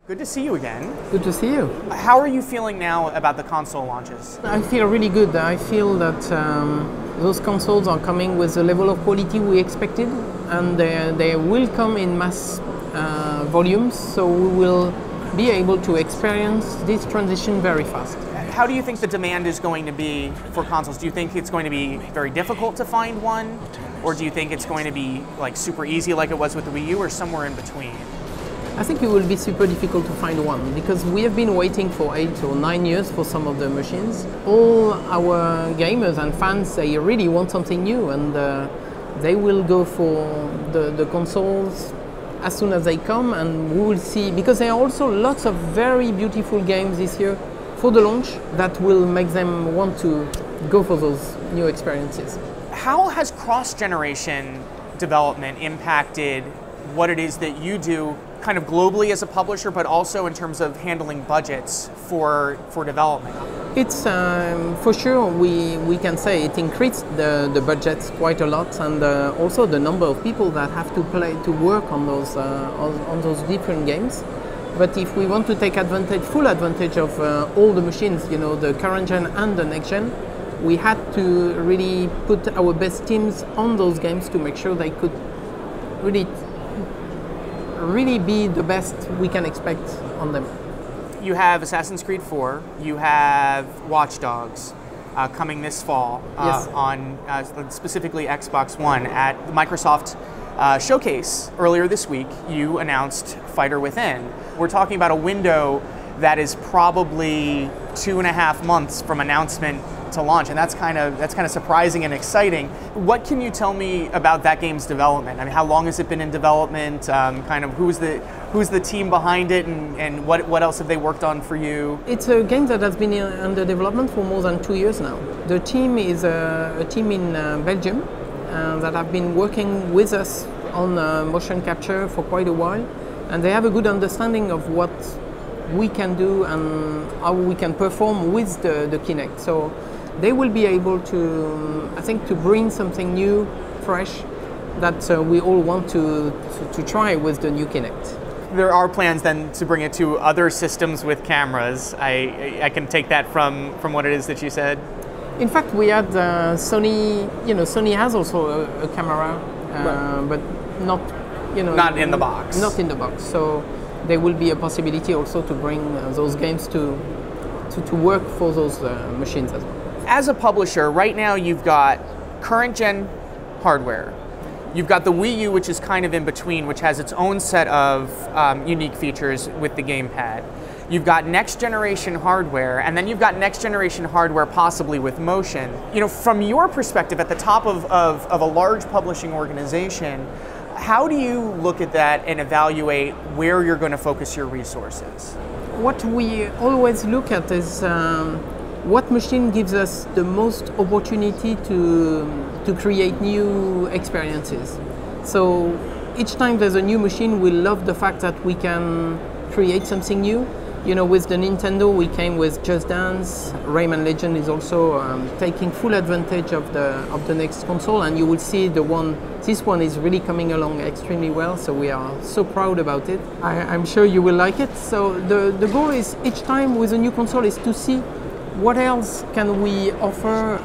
Good to see you again. Good to see you. How are you feeling now about the console launches? I feel really good. I feel that those consoles are coming with the level of quality we expected, and they will come in mass volumes, so we will be able to experience this transition very fast. How do you think the demand is going to be for consoles? Do you think it's going to be very difficult to find one? Or do you think it's going to be like super easy like it was with the Wii U, or somewhere in between? I think it will be super difficult to find one because we have been waiting for 8 or 9 years for some of the machines. All our gamers and fans, they really want something new, and they will go for the consoles as soon as they come, and we will see, because there are also lots of very beautiful games this year for the launch that will make them want to go for those new experiences. How has cross-generation development impacted what it is that you do kind of globally as a publisher, but also in terms of handling budgets for development? It's for sure, we can say it increased the budgets quite a lot, and also the number of people that have to work on those different games. But if we want to take full advantage of all the machines, you know, the current gen and the next gen, we had to really put our best teams on those games to make sure they could really be the best we can expect on them. You have Assassin's Creed 4, you have Watch Dogs coming this fall Yes. on specifically Xbox One. At the Microsoft showcase earlier this week, you announced Fighter Within. We're talking about a window that is probably 2.5 months from announcement to launch, and that's kind of surprising and exciting. What can you tell me about that game's development? I mean, how long has it been in development? Kind of who's the team behind it, and what else have they worked on for you? It's a game that has been under development for more than 2 years now. The team is a team in Belgium that have been working with us on motion capture for quite a while, and they have a good understanding of what we can do and how we can perform with the Kinect. So they will be able to, I think, to bring something new, fresh, that we all want to try with the new Kinect. There are plans then to bring it to other systems with cameras. I can take that from what it is that you said. In fact, we had Sony. You know, Sony has also a camera, Right. but not, you know, Not in the box. Not in the box. So there will be a possibility also to bring those games to work for those machines as well. As a publisher, right now you've got current gen hardware. You've got the Wii U, which is kind of in between, which has its own set of unique features with the gamepad. You've got next generation hardware, and then you've got next generation hardware possibly with motion. You know, from your perspective at the top of a large publishing organization, how do you look at that and evaluate where you're going to focus your resources? What we always look at is what machine gives us the most opportunity to create new experiences. So each time there's a new machine, we love the fact that we can create something new. You know, with the Nintendo, we came with Just Dance. Rayman Legend is also taking full advantage of the next console, and you will see this one is really coming along extremely well, so we are so proud about it. I'm sure you will like it. So the goal is each time with a new console is to see what else can we offer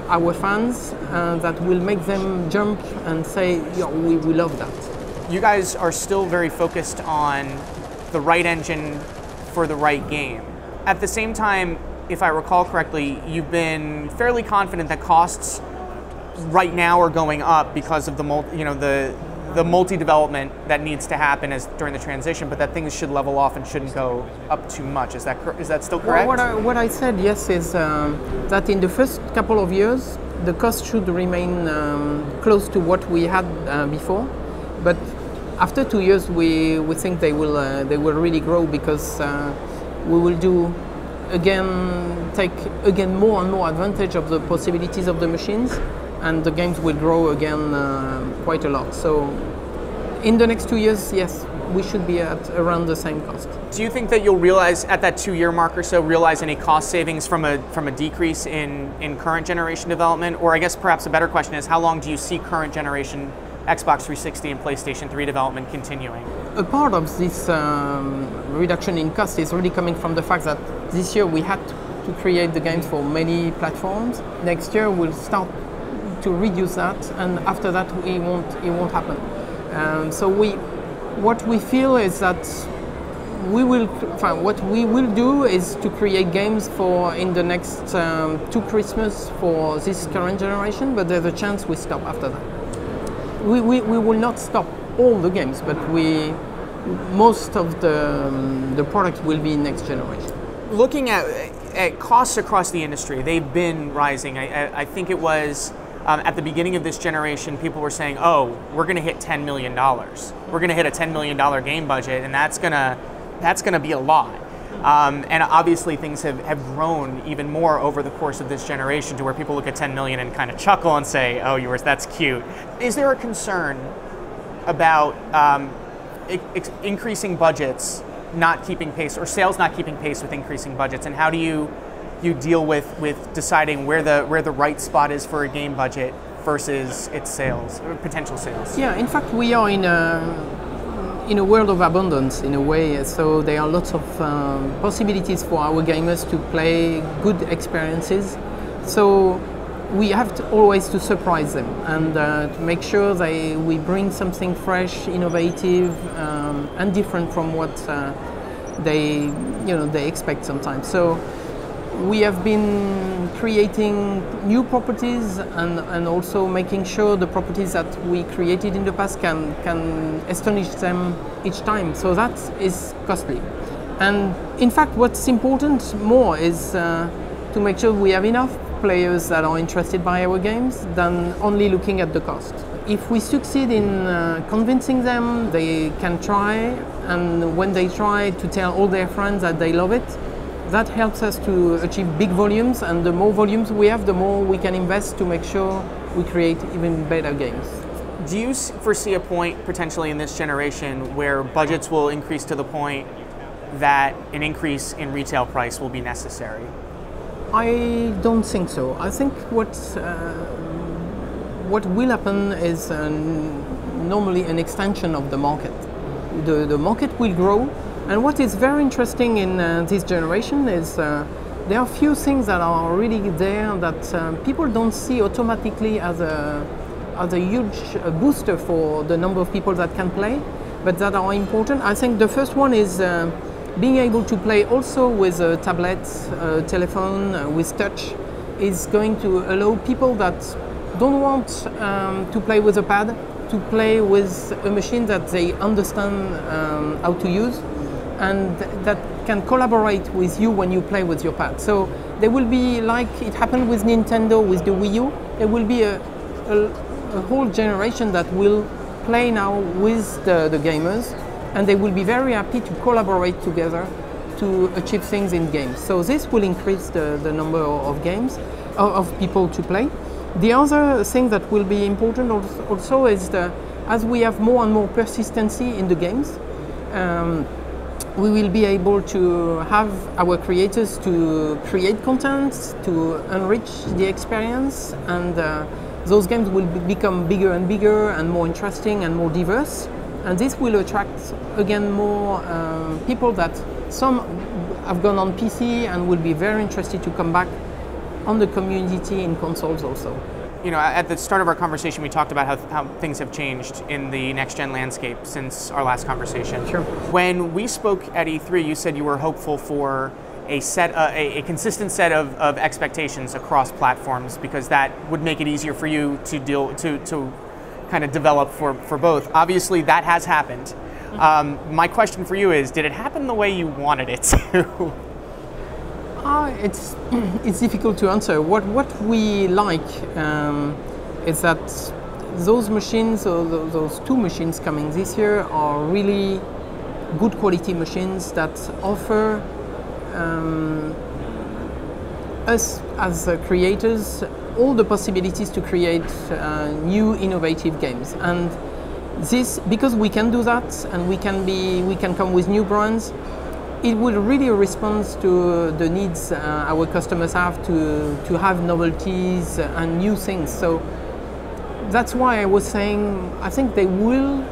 our fans that will make them jump and say, yeah, we love that. You guys are still very focused on the right engine for the right game. At the same time, if I recall correctly, you've been fairly confident that costs right now are going up because of the multi-development that needs to happen during the transition, but that things should level off and shouldn't go up too much. Is that still correct? Well, what I said, yes, is that in the first couple of years, the cost should remain close to what we had before, but after 2 years, we think they will really grow, because we will take more and more advantage of the possibilities of the machines, and the games will grow again quite a lot. So in the next 2 years, yes, we should be at around the same cost. Do you think that you'll realize at that 2-year mark or so, realize any cost savings from a decrease in current generation development? Or I guess perhaps a better question is, how long do you see current generation Xbox 360 and PlayStation 3 development continuing? A part of this reduction in cost is really coming from the fact that this year we had to create the games for many platforms. Next year we'll start to reduce that, and after that it won't happen. So what we feel is that what we will do is to create games for in the next 2 Christmas for this current generation, but there's a chance we stop after that. We will not stop all the games, but most of the products will be next generation. Looking at costs across the industry, they've been rising. I think it was at the beginning of this generation, people were saying, oh, we're going to hit $10 million. We're going to hit a $10 million game budget, and that's going to be a lot. And obviously things have grown even more over the course of this generation to where people look at 10 million and kind of chuckle and say, oh, that's cute. Is there a concern about increasing budgets not keeping pace, or sales not keeping pace with increasing budgets? And how do you deal with deciding where the right spot is for a game budget versus its sales, or potential sales? Yeah, in fact, we are in a world of abundance in a way, so there are lots of possibilities for our gamers to play good experiences. So we have to always to surprise them and to make sure we bring something fresh, innovative, and different from what they expect sometimes. So we have been creating new properties and also making sure the properties that we created in the past can astonish them each time. So that is costly. And in fact, what's important more is to make sure we have enough players that are interested by our games than only looking at the cost. If we succeed in convincing them, they can try, and when they try, to tell all their friends that they love it. That helps us to achieve big volumes, and the more volumes we have, the more we can invest to make sure we create even better games. Do you foresee a point potentially in this generation where budgets will increase to the point that an increase in retail price will be necessary? I don't think so. I think what will happen is normally an extension of the market. The market will grow. And what is very interesting in this generation is there are few things that are really there that people don't see automatically as a huge booster for the number of people that can play, but that are important. I think the first one is being able to play also with a tablet, telephone, with touch, is going to allow people that don't want to play with a pad to play with a machine that they understand how to use, and that can collaborate with you when you play with your pad. So there will be, like it happened with Nintendo with the Wii U, there will be a whole generation that will play now with the gamers, and they will be very happy to collaborate together to achieve things in games. So this will increase the number of games, of people to play. The other thing that will be important also is as we have more and more persistency in the games, we will be able to have our creators to create content, to enrich the experience, and those games will become bigger and bigger and more interesting and more diverse. And this will attract, again, more people that some have gone on PC and will be very interested to come back on the community in consoles also. You know, at the start of our conversation, we talked about how things have changed in the next-gen landscape since our last conversation. Sure. When we spoke at E3, you said you were hopeful for a consistent set of expectations across platforms, because that would make it easier for you to kind of develop for both. Obviously, that has happened. My question for you is, did it happen the way you wanted it to? It's difficult to answer. What we like is that those machines, or those 2 machines coming this year, are really good quality machines that offer us as creators all the possibilities to create new innovative games. And this, because we can do that, and we can come with new brands, it will really respond to the needs our customers have to have novelties and new things. So that's why I was saying I think they will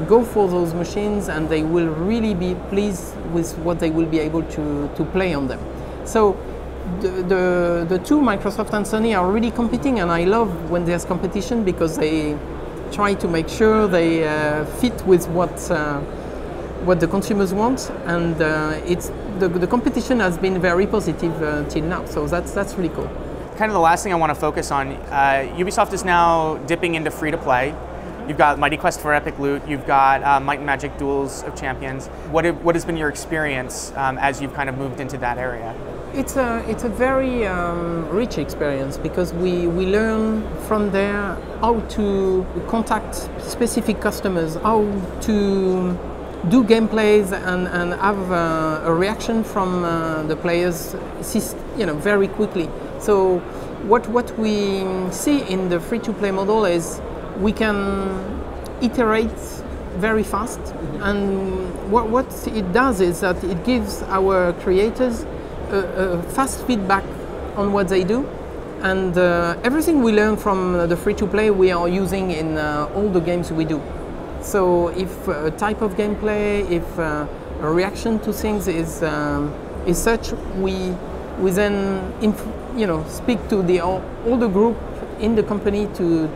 go for those machines, and they will really be pleased with what they will be able to play on them. So the two, Microsoft and Sony, are really competing, and I love when there's competition because they try to make sure they fit with what the consumers want, and it's the competition has been very positive till now. So that's really cool. Kind of the last thing I want to focus on, Ubisoft is now dipping into free-to-play. You've got Mighty Quest for Epic Loot, you've got Might and Magic Duels of Champions. What has been your experience as you've kind of moved into that area? It's a very rich experience because we learn from there how to contact specific customers, how to do gameplays and have a reaction from the players, very quickly. So what we see in the free-to-play model is we can iterate very fast, and what it does is that it gives our creators a fast feedback on what they do, and everything we learn from the free-to-play we are using in all the games we do. So if a type of gameplay, if a reaction to things is such, we then speak to all the group in the company to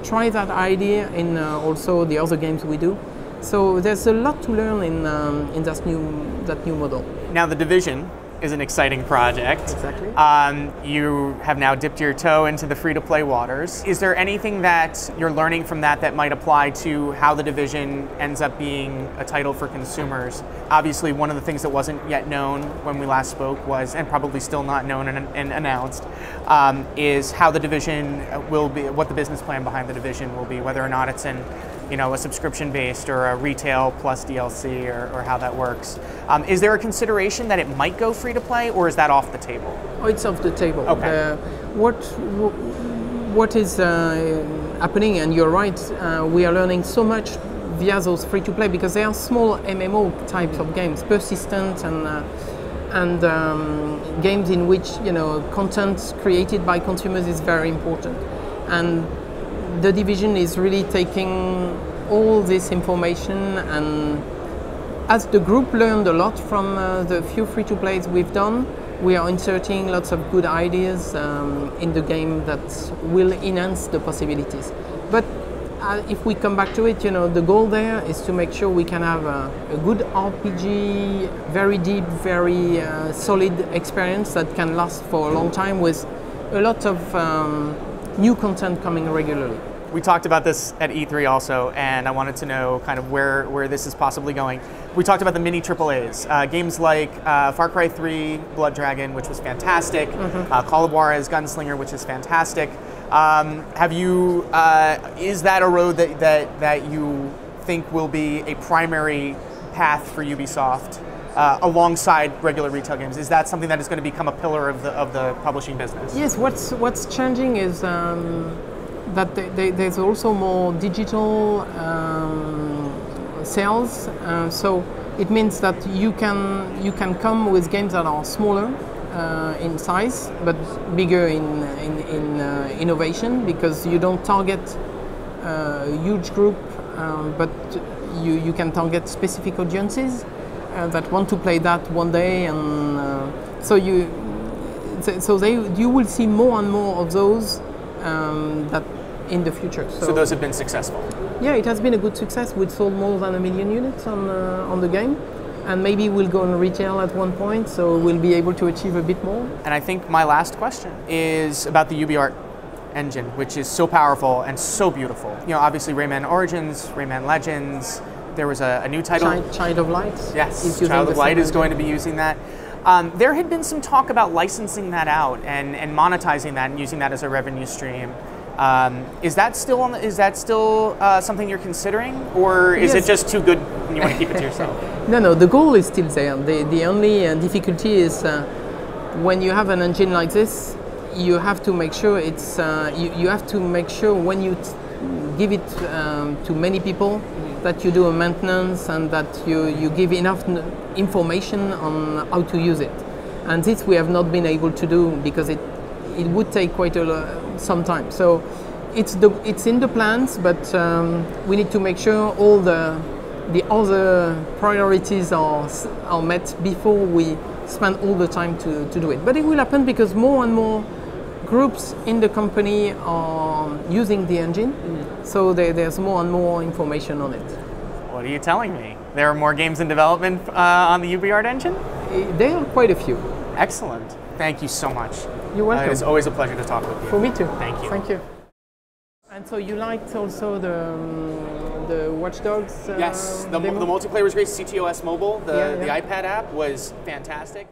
try that idea in also the other games we do. So there's a lot to learn in that new model. Now the Division is an exciting project. Exactly. You have now dipped your toe into the free-to-play waters. Is there anything that you're learning from that might apply to how the Division ends up being a title for consumers? Obviously, one of the things that wasn't yet known when we last spoke was, and probably still not known and announced, is how the Division will be, what the business plan behind the Division will be, whether or not it's in a subscription-based or a retail plus DLC, or how that works. Is there a consideration that it might go free-to-play, or is that off the table? Oh, it's off the table. Okay. What is happening, and you're right, we are learning so much via those free-to-play because they are small MMO types of games, persistent and games in which content created by consumers is very important. And the Division is really taking all this information, and as the group learned a lot from the few free-to-plays we've done, we are inserting lots of good ideas in the game that will enhance the possibilities. But if we come back to it, the goal there is to make sure we can have a good RPG, very deep, very solid experience that can last for a long time with a lot of new content coming regularly. We talked about this at E3 also, and I wanted to know kind of where this is possibly going. We talked about the mini AAAs, games like Far Cry 3, Blood Dragon, which was fantastic, Call of Juarez Gunslinger, which is fantastic. Is that a road that you think will be a primary path for Ubisoft alongside regular retail games? Is that something that is going to become a pillar of the publishing business? Yes, what's changing is that there's also more digital sales. So it means that you can come with games that are smaller in size, but bigger in innovation, because you don't target a huge group, but you can target specific audiences that want to play that one day, and you will see more and more of those that in the future. So those have been successful? Yeah, it has been a good success. We sold more than 1 million units on the game, and maybe we'll go on retail at one point, so we'll be able to achieve a bit more. And I think my last question is about the Ubi Art engine, which is so powerful and so beautiful. Obviously Rayman Origins, Rayman Legends, there was a new title. Child of Light. Yes, Child of Light is going to be using that. There had been some talk about licensing that out and monetizing that and using that as a revenue stream. Is that still something you're considering, or is it just too good and you want to keep it to yourself? No, the goal is still there. The only difficulty is when you have an engine like this, you have to make sure it's you have to make sure when you give it to many people that you do a maintenance and that you give enough information on how to use it. And this we have not been able to do because it would take quite some time. So it's in the plans, but we need to make sure all the other priorities are met before we spend all the time to do it. But it will happen because more and more groups in the company are using the engine, so there's more and more information on it. What are you telling me? There are more games in development on the UBR Art engine? There are quite a few. Excellent. Thank you so much. You're welcome. It's always a pleasure to talk with you. For me too. Thank you. Thank you. And so you liked also the Watch Dogs Yes, the demo? multiplayer was great. CTOS Mobile, the Yeah. iPad app was fantastic.